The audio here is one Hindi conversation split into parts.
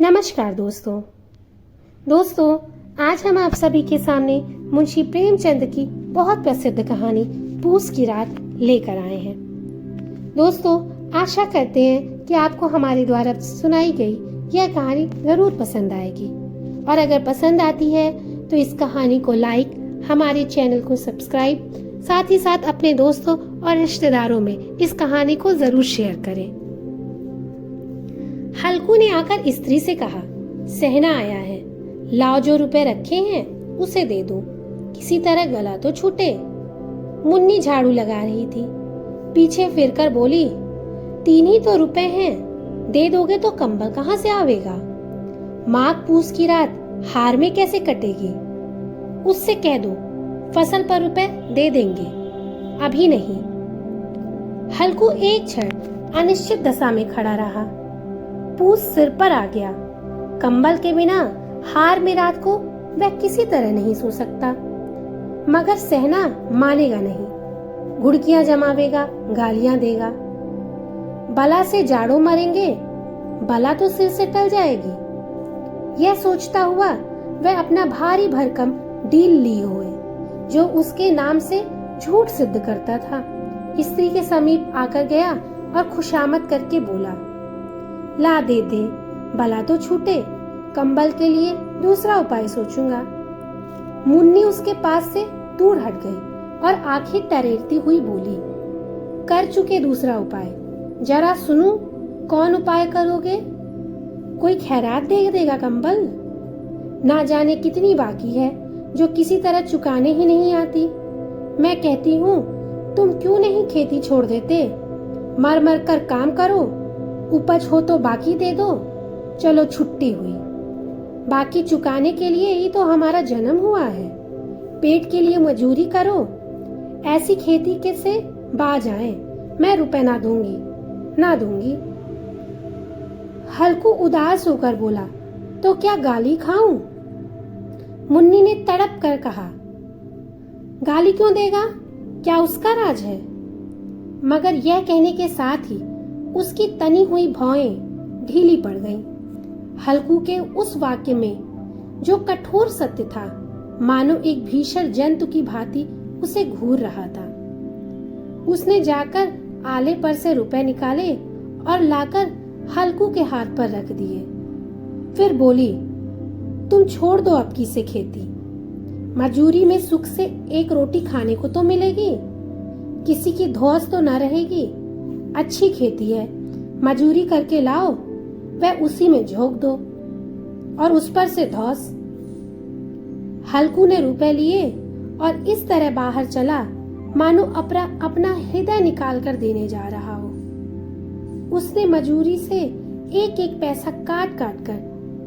नमस्कार दोस्तों आज हम आप सभी के सामने मुंशी प्रेमचंद की बहुत प्रसिद्ध कहानी पूस की रात लेकर आए हैं। दोस्तों, आशा करते हैं कि आपको हमारे द्वारा सुनाई गई यह कहानी जरूर पसंद आएगी और अगर पसंद आती है तो इस कहानी को लाइक, हमारे चैनल को सब्सक्राइब, साथ ही साथ अपने दोस्तों और रिश्तेदारों में इस कहानी को जरूर शेयर करें। हल्कू ने आकर स्त्री से कहा, सहना आया है, लाओ जो रुपए रखे हैं उसे दे दो, किसी तरह गला तो छूटे। मुन्नी झाड़ू लगा रही थी, पीछे फिरकर बोली, 3 ही तो रुपए हैं, दे दोगे तो कंबल कहाँ से आवेगा? माघ पूस की रात हार में कैसे कटेगी? उससे कह दो फसल पर रुपए दे देंगे, अभी नहीं। हल्कू एक क्षण अनिश्चित दशा में खड़ा रहा। पूस सिर पर आ गया। कंबल के बिना हार में रात को वह किसी तरह नहीं सो सकता, मगर सहना मानेगा नहीं। घुड़कियां जमावेगा, गालियां देगा। बला से जाड़ों मरेंगे, बला तो सिर से टल जाएगी। यह सोचता हुआ वह अपना भारी भरकम डील लिए हुए, जो उसके नाम से झूठ सिद्ध करता था, स्त्री के समीप आकर गया और खुशामद करके बोला, ला दे दे, बला तो छूटे, कंबल के लिए दूसरा उपाय सोचूंगा। मुन्नी उसके पास से दूर हट गई और आंखें टरेरती हुई बोली, कर चुके दूसरा उपाय, जरा सुनूं कौन उपाय करोगे? कोई खैरात दे देगा कंबल? ना जाने कितनी बाकी है जो किसी तरह चुकाने ही नहीं आती। मैं कहती हूँ तुम क्यों नहीं खेती छोड़ देते, मर मर कर काम करो, उपज हो तो बाकी दे दो। चलो छुट्टी हुई, बाकी चुकाने के लिए ही तो हमारा जन्म हुआ है। पेट के लिए मजूरी करो, ऐसी खेती के से बाज आए, मैं रुपए ना दूंगी। हल्कू उदास होकर बोला, तो क्या गाली खाऊं? मुन्नी ने तड़प कर कहा, गाली क्यों देगा, क्या उसका राज है? मगर यह कहने के साथ ही उसकी तनी हुई भौएं ढीली पड़ गईं। हल्कू के उस वाक्य में जो कठोर सत्य था, मानो एक भीषण जंतु की भांति उसे घूर रहा था। उसने जाकर आले पर से रुपए निकाले और लाकर हल्कू के हाथ पर रख दिए। फिर बोली, तुम छोड़ दो अब की से खेती, मजूरी में सुख से एक रोटी खाने को तो मिलेगी, किसी की धौंस तो न रहेगी। अच्छी खेती है, मजूरी करके लाओ, वह उसी में झोंक दो और उस पर से धौंस। हल्कू ने रुपए लिए और इस तरह बाहर चला मानो अपना हृदय निकाल कर देने जा रहा हो। उसने मजूरी से एक एक पैसा काट काट कर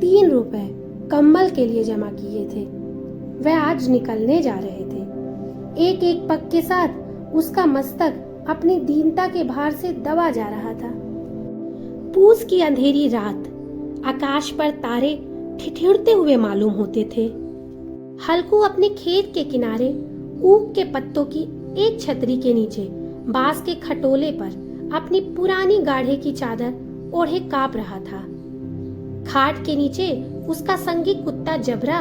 3 रुपए कंबल के लिए जमा किए थे। वह आज निकलने जा रहे थे। एक एक पग के साथ उसका मस्तक अपनी दीनता के भार से दबा जा रहा था। पूस की अंधेरी रात, आकाश पर तारे ठिठुरते हुए मालूम होते थे। हल्कू अपने खेत के किनारे ऊख के पत्तों की एक छतरी के नीचे बांस के खटोले पर अपनी पुरानी गाढ़े की चादर ओढ़े कांप रहा था। खाट के नीचे उसका संगी कुत्ता जबरा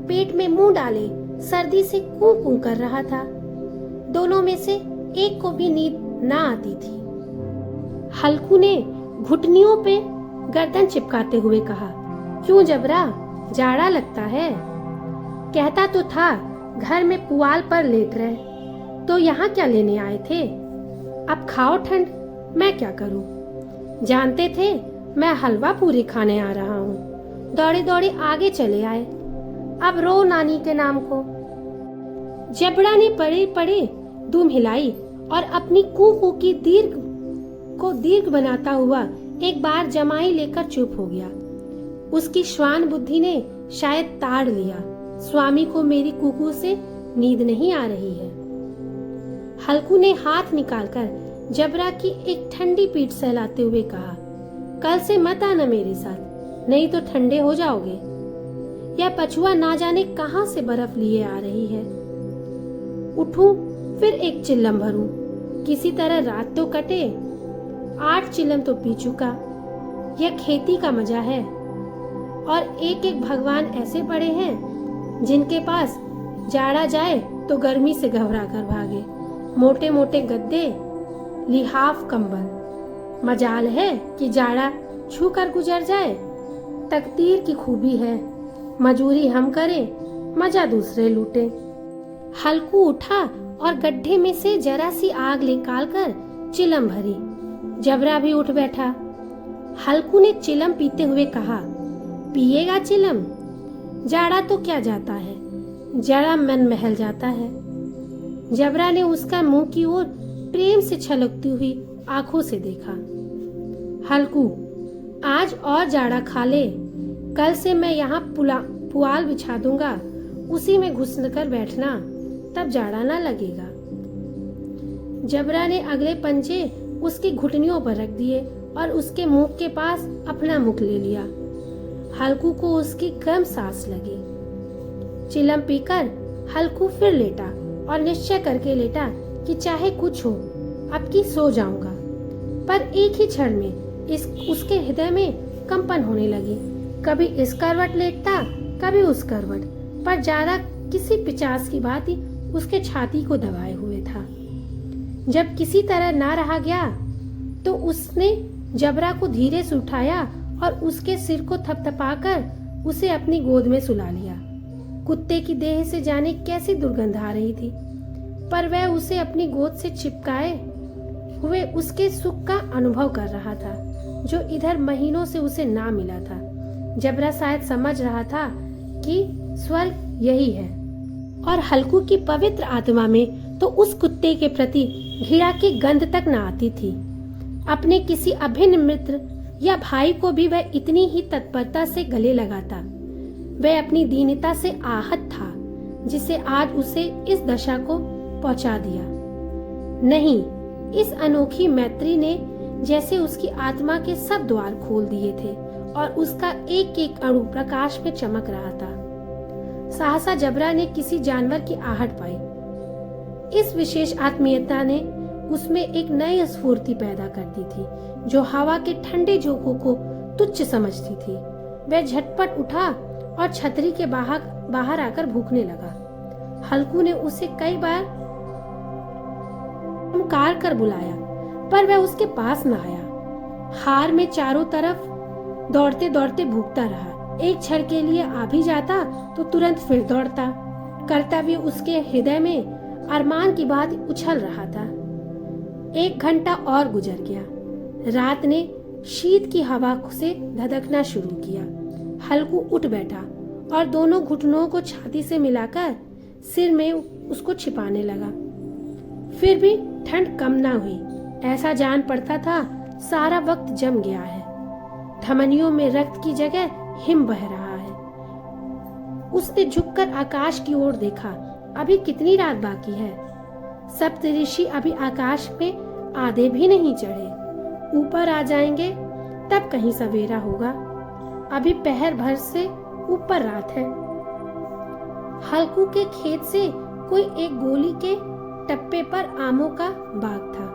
पेट में मुंह डाले सर्दी से कूं कूं कर रहा था। दोनों में से एक को भी नींद ना आती थी। हल्कू ने घुटनियों पे गर्दन चिपकाते हुए कहा, क्यों जबरा, जाड़ा लगता है? कहता तो था घर में पुआल पर लेट रहे, तो यहाँ क्या लेने आए थे? अब खाओ ठंड, मैं क्या करूं? जानते थे मैं हलवा पूरी खाने आ रहा हूँ, दौड़े दौड़े आगे चले आए, अब रो नानी के नाम को। जबड़ा ने पड़े पड़े दुम हिलाई और अपनी कू की दीर्घ बनाता हुआ एक बार जमाई लेकर चुप हो गया। उसकी श्वान बुद्धि ने शायद ताड़ लिया, स्वामी को मेरी कुकू से नींद नहीं आ रही है। हल्कू ने हाथ निकालकर जबरा की एक ठंडी पीठ सहलाते हुए कहा, कल से मत आना मेरे साथ, नहीं तो ठंडे हो जाओगे। यह पछुआ ना जाने कहां से बर्फ लिए आ रही है। उठूं फिर एक चिल्लम भरूं, किसी तरह रात तो कटे। 8 चिलम तो पी चुका, यह खेती का मजा है। और एक एक भगवान ऐसे पड़े हैं जिनके पास जाड़ा जाए तो गर्मी से घबरा कर भागे। मोटे मोटे गद्दे, लिहाफ कंबल। मजाल है कि जाड़ा छू कर गुजर जाए। तकदीर की खूबी है, मजूरी हम करें, मजा दूसरे लूटे। हल्कू उठा और गड्ढे में से जरा सी आग निकालकर चिलम भरी। जबरा भी उठ बैठा। हल्कू ने चिलम पीते हुए कहा, पिएगा चिलम? जाड़ा तो क्या जाता है, जरा मन महल जाता है। जबरा ने उसका मुंह की ओर प्रेम से छलकती हुई आंखों से देखा। हल्कू, आज और जाड़ा खा ले। कल से मैं यहाँ पुआल बिछा दूंगा, उसी में घुस कर बैठना, तब जाड़ा ना लगेगा। जबरा ने अगले पंजे उसकी घुटनियों पर रख दिए और उसके मुंह के पास अपना मुख ले लिया। हल्कू को उसकी गर्म सांस लगी। चिलम पीकर हल्कू फिर लेटा और निश्चय करके लेटा कि चाहे कुछ हो, अब की सो जाऊंगा। पर एक ही क्षण में उसके हृदय में कंपन होने लगी। कभी इस करवट लेटता, कभी उस करवट, पर जाड़ा किसी पिचास की भांति उसके छाती को दबाए हुए था। जब किसी तरह ना रहा गया तो उसने जबरा को धीरे से उठाया और उसके सिर को थपथपाकर उसे अपनी गोद में सुला लिया। कुत्ते की देह से जाने कैसी दुर्गंध आ रही थी, पर वह उसे अपनी गोद से चिपकाए हुए उसके सुख का अनुभव कर रहा था, जो इधर महीनों से उसे ना मिला था। जबरा शायद समझ रहा था कि स्वर्ग यही है, और हल्कू की पवित्र आत्मा में तो उस कुत्ते के प्रति घृणा की गंध तक न आती थी। अपने किसी अभिन्न मित्र या भाई को भी वह इतनी ही तत्परता से गले लगाता। वह अपनी दीनता से आहत था, जिसे आज उसे इस दशा को पहुंचा दिया। नहीं, इस अनोखी मैत्री ने जैसे उसकी आत्मा के सब द्वार खोल दिए थे और उसका एक एक अणु प्रकाश में चमक रहा था। सहसा जबरा ने किसी जानवर की आहट पाई। इस विशेष आत्मीयता ने उसमें एक नई स्फूर्ति पैदा करती थी, जो हवा के ठंडे झोंकों को तुच्छ समझती थी। वह झटपट उठा और छतरी के बाहर आकर भूखने लगा। हल्कू ने उसे कई बार पुकार कर बुलाया, पर वह उसके पास न आया। हार में चारों तरफ दौड़ते दौड़ते भूखता रहा। एक क्षण के लिए आ भी जाता तो तुरंत फिर दौड़ता। कर्तव्य उसके हृदय में अरमान की बात उछल रहा था। 1 घंटा और गुजर गया। रात ने शीत की हवा से धधकना शुरू किया। हल्कू उठ बैठा और दोनों घुटनों को छाती से मिलाकर सिर में उसको छिपाने लगा। फिर भी ठंड कम ना हुई। ऐसा जान पड़ता था सारा वक्त जम गया है। धमनियों में रक्त की जगह हिम बह रहा है। उसने झुककर आकाश की ओर देखा। अभी कितनी रात बाकी है। सप्तऋषि अभी आकाश में आधे भी नहीं चढ़े। ऊपर आ जाएंगे तब कहीं सवेरा होगा। अभी पहर भर से ऊपर रात है। हल्कू के खेत से कोई एक गोली के टप्पे पर आमों का बाग था।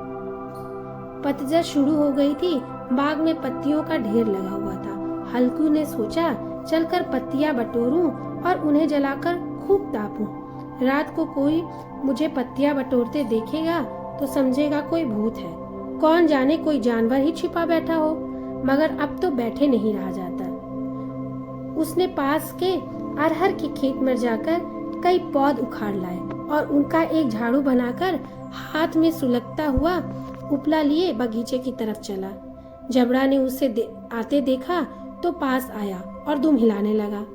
पतझड़ शुरू हो गई थी। बाग में पत्तियों का ढेर लगा हुआ था। हल्कू ने सोचा चलकर पत्तियां बटोरूं और उन्हें जलाकर खूब तापूं। रात को कोई मुझे पत्तियां बटोरते देखेगा तो समझेगा कोई भूत है। कौन जाने कोई जानवर ही छिपा बैठा हो। मगर अब तो बैठे नहीं रहा जाता। उसने पास के अरहर के खेत में जाकर कई पौध उखाड़ लाए और उनका एक झाड़ू बनाकर हाथ में सुलगता हुआ उपला लिए बगीचे की तरफ चला। जबड़ा ने उसे आते देखा तो पास आया और दुम हिलाने लगा।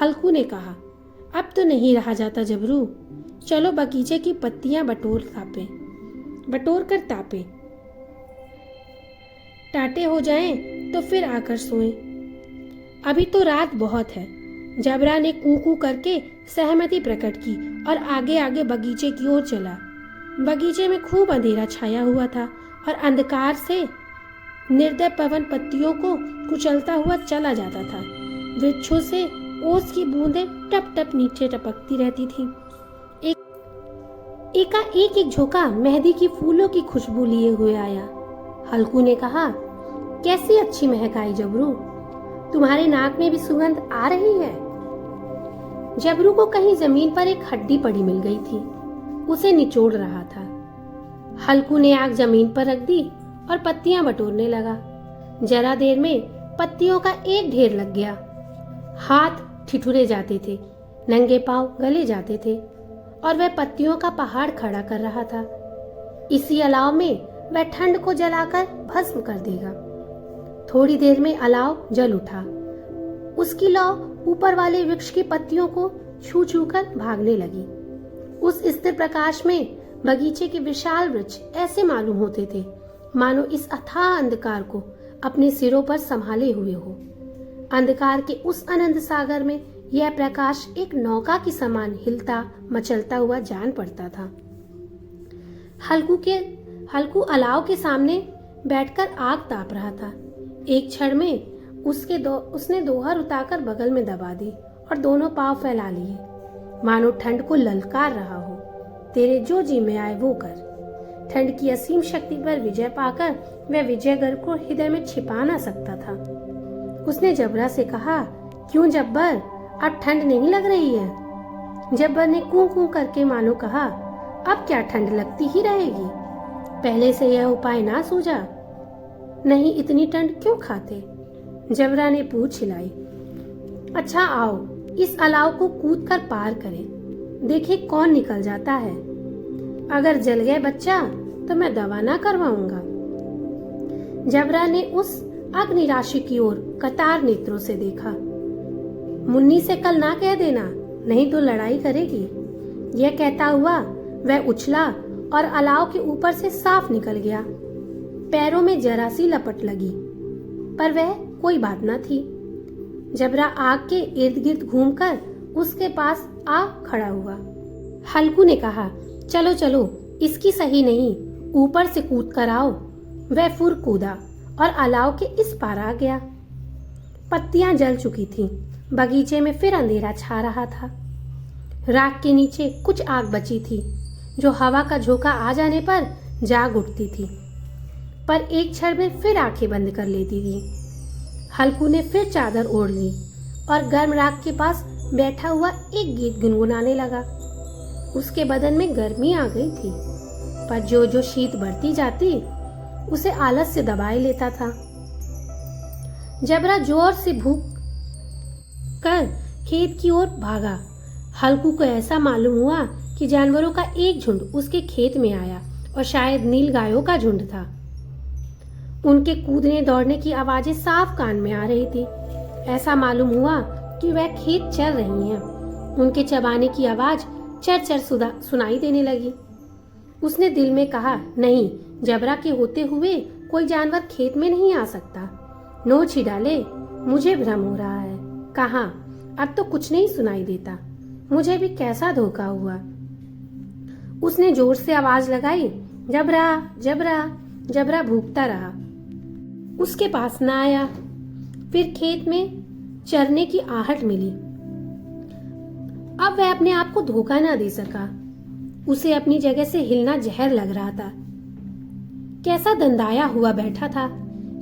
हल्कू ने कहा, अब तो नहीं रहा जाता जबरू, चलो बगीचे की पत्तियां बटोर कर तापे। टाटे हो जाएं तो फिर आकर सोएं। अभी तो रात बहुत है। जबरा ने कू करके सहमति प्रकट की और आगे आगे बगीचे की ओर चला। बगीचे में खूब अंधेरा छाया हुआ था और अंधकार से निर्दय पवन पत्तियों को कुचलता हुआ चला जाता था। वृक्षों से ओस की बूंदें टप टप नीचे टपकती रहती थी। एक झोंका मेहंदी की फूलों की खुशबू लिए हुए आया। हल्कू ने कहा, कैसी अच्छी महक आई जबरू। तुम्हारे नाक में भी सुगंध आ रही है। जबरू को कहीं जमीन पर एक हड्डी पड़ी मिल गई थी, उसे निचोड़ रहा था। हल्कू ने आग जमीन पर रख दी और पत्तियां बटोरने लगा। जरा देर में पत्तियों का एक ढेर लग गया। हाथ ठिठुरे जाते थे, नंगे पांव गले जाते थे और वह पत्तियों का पहाड़ खड़ा कर रहा था। इसी अलाव में वह ठंड को जलाकर भस्म कर देगा। थोड़ी देर में अलाव जल उठा। उसकी लौ ऊपर वाले वृक्ष की पत्तियों को छू छू कर भागने लगी। उस स्थिर प्रकाश में बगीचे के विशाल वृक्ष ऐसे मालूम होते थे मानो इस अथाह अंधकार को अपने सिरों पर संभाले हुए हो। अंधकार के उस अनंत सागर में यह प्रकाश एक नौका की समान हिलता मचलता हुआ जान पड़ता था। हल्कू अलाव के सामने बैठकर आग ताप रहा था। एक क्षण में उसने दोहर उतारकर बगल में दबा दी और दोनों पांव फैला लिए, मानो ठंड को ललकार रहा हो। तेरे जो जी में आए वो कर। ठंड की असीम शक्ति पर विजय पाकर वह विजय गर्व को हृदय में छिपा ना सकता था। उसने जबरा से कहा, क्यों जब्बर, अब ठंड नहीं लग रही है? जब्बर ने कूं कूं करके मानो कहा, अब क्या ठंड लगती ही रहेगी? पहले से यह उपाय ना सूझा? नहीं, इतनी ठंड क्यों खाते? जबरा ने पूछ हिलाई। अच्छा आओ, इस अलाव को कूद कर पार करें, देखे कौन निकल जाता है। अगर जल गए बच्चा तो मैं दवा ना करवाऊंगा। जबरा ने उस अग्नि राशि की ओर कतार नेत्रों से देखा। मुन्नी से कल ना कह देना, नहीं तो लड़ाई करेगी। यह कहता हुआ वह उछला और अलाव के ऊपर से साफ निकल गया। पैरों में जरा सी लपट लगी, पर वह कोई बात न थी। जबरा आग के इर्द गिर्द घूमकर उसके पास आ खड़ा हुआ। हल्कू ने कहा, चलो चलो, इसकी सही नहीं, ऊपर से कूद कर आओ। वह फुर कूदा और अलाव के इस पार आ गया। पत्तियां जल चुकी थीं। बगीचे में फिर अंधेरा छा रहा था। राख के नीचे कुछ आग बची थी जो हवा का झोंका आ जाने पर जाग उठती थी, पर एक क्षण में फिर आंखें बंद कर लेती थी। हल्कू ने फिर चादर ओढ़ ली और गर्म राख के पास बैठा हुआ एक गीत गुनगुनाने लगा। उसके बदन में गर्मी आ गई थी, पर जो जो शीत बढ़ती जाती उसे आलस से दबाए लेता था। जबरा जोर से भूख कर खेत की ओर भागा। हल्कू को ऐसा मालूम हुआ कि जानवरों का एक झुंड उसके खेत में आया और शायद नील गायों का झुंड था। उनके कूदने दौड़ने की आवाजें साफ कान में आ रही थी। ऐसा मालूम हुआ कि वह खेत चर रही हैं। उनके चबाने की आवाज चर चर सुनाई देने लगी। उसने दिल में कहा, नहीं, जबरा के होते हुए कोई जानवर खेत में नहीं आ सकता। नोच ही डाले, मुझे भ्रम हो रहा है। कहाँ, अब तो कुछ नहीं सुनाई देता। मुझे भी कैसा धोखा हुआ। उसने जोर से आवाज लगाई, जबरा जबरा। जबरा भूखता रहा, उसके पास न आया। फिर खेत में चरने की आहट मिली। अब वह अपने आप को धोखा ना दे सका। उसे अपनी जगह से हिलना जहर लग रहा था। कैसा दंदाया हुआ बैठा था।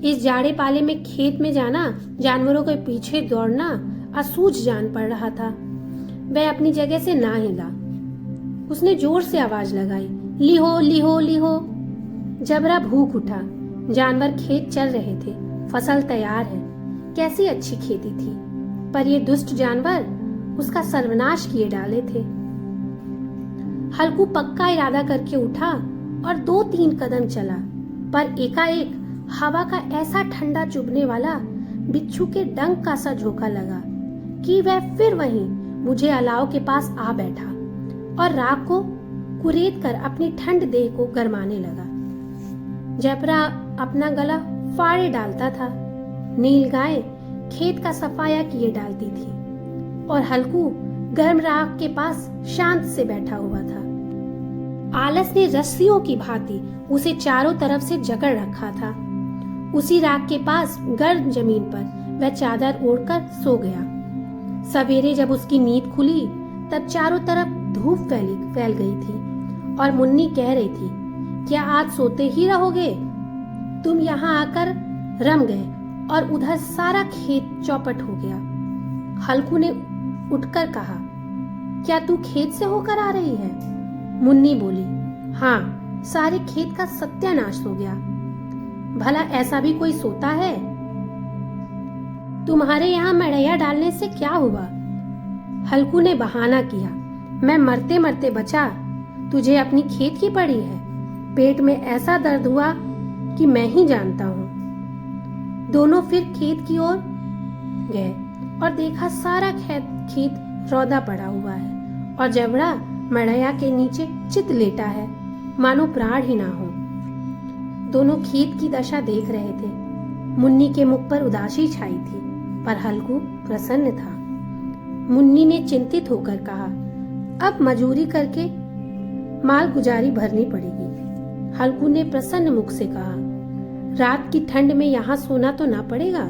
इस जाड़े पाले में खेत में जाना, जानवरों के पीछे दौड़ना असूझ जान पड़ रहा था। वह अपनी जगह से ना हिला। उसने जोर से आवाज लगाई, लिहो लिहो लिहो। जबरा भूख उठा। जानवर खेत चल रहे थे, फसल तैयार है। कैसी अच्छी खेती थी, पर ये दुष्ट जानवर उसका सर्वनाश किए डाले थे। हल्कू पक्का इरादा करके उठा और 2-3 कदम चला, पर एकाएक हवा का ऐसा ठंडा चुभने वाला बिच्छू के डंक का सा झोंका लगा कि वह फिर वहीं मुझे अलाव के पास आ बैठा और राख को कुरेद कर अपनी ठंड देह को गरमाने लगा। जबरा अपना गला फाड़े डालता था। नील गाय खेत का सफाया किए डालती थी और हल्कू गर्म राख के पास शांत से बैठा हुआ था। आलस ने रस्सियों की भांति उसे चारों तरफ से जकड़ रखा था। उसी राख के पास गर्म जमीन पर वह चादर ओढ़कर सो गया। सवेरे जब उसकी नींद खुली तब चारों तरफ धूप फैल गई थी और मुन्नी कह रही थी, क्या आज सोते ही रहोगे? तुम यहाँ आकर रम गए और उधर सारा खेत चौपट हो गया। हल्कू ने उठकर कहा, क्या तू खेत से होकर आ रही है? मुन्नी बोली, हाँ, सारे खेत का सत्यानाश हो गया। भला ऐसा भी कोई सोता है? तुम्हारे यहाँ मड़ैया डालने से क्या हुआ? हल्कू ने बहाना किया, मैं मरते मरते बचा, तुझे अपनी खेत की पड़ी है। पेट में ऐसा दर्द हुआ कि मैं ही जानता हूँ। दोनों फिर खेत की ओर गए और देखा सारा खेत रौदा पड़ा हुआ है और जबड़ा मड़ैया के नीचे चित लेटा है, मानो प्राण ही ना हो। दोनों खेत की दशा देख रहे थे। मुन्नी के मुख पर उदासी छाई थी, पर हल्कू प्रसन्न था। मुन्नी ने चिंतित होकर कहा, अब मजूरी करके माल गुजारी भरनी पड़ेगी। हल्कू ने प्रसन्न मुख से कहा, रात की ठंड में यहाँ सोना तो ना पड़ेगा।